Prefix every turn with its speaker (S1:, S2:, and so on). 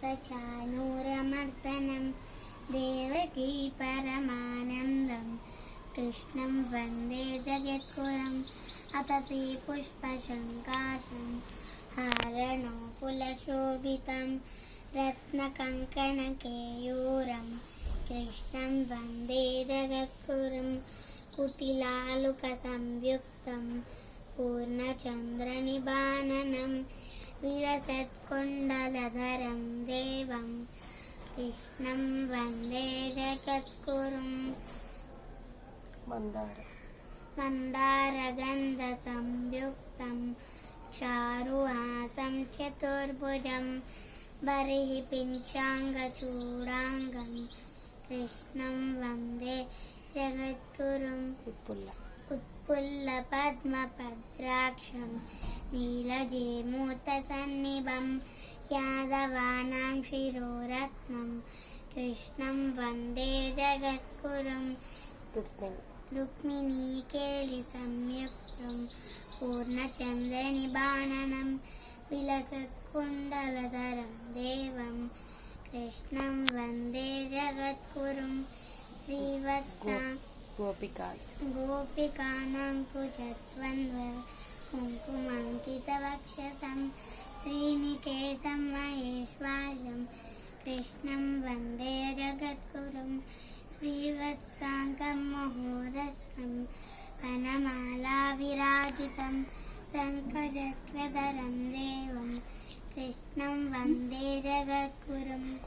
S1: कंसचाणूरमर्दनं देवकी परमानन्दं कृष्णं वन्दे जगद्गुरुम् अतसी पुष्पशङ्काशं हारणोकुलशोभितं रत्नकङ्कणकेयूरं कृष्णं वन्दे जगद्गुरुं कुटिलालुकसंयुक्तं पूर्णचन्द्रनिबाननं विलसत्कुण्डलधरं देवं कृष्णं वन्दे जगद्गुरुम् मन्दारगन्धसंयुक्तं चारुहासं चतुर्भुजं बर्हिपिञ्चाङ्गचूडाङ्गं कृष्णं वन्दे जगद्गुरुम् उत्पुल्लपद्मपत्राक्षं नीलजेमूतसन्निभं यादवानां शिरोरत्नं कृष्णं वन्दे जगद्गुरुम् रुक्मिणीकेलिसंयुक्तं पूर्णचन्द्रनिबाननं विलसत्कुण्डलधरं देवं कृष्णं वन्दे जगद्गुरुम् गोपिकानां कुजद्वन्द्व कुङ्कुमाङ्कितवक्षसं श्रीनिकेशं महेश्वासं कृष्णं वन्दे जगद्गुरुम् श्रीवत्साङ्गं महोरस्कं वनमालाविराजितं शङ्खचक्रधरं देवं कृष्णं वन्दे जगद्गुरुम्।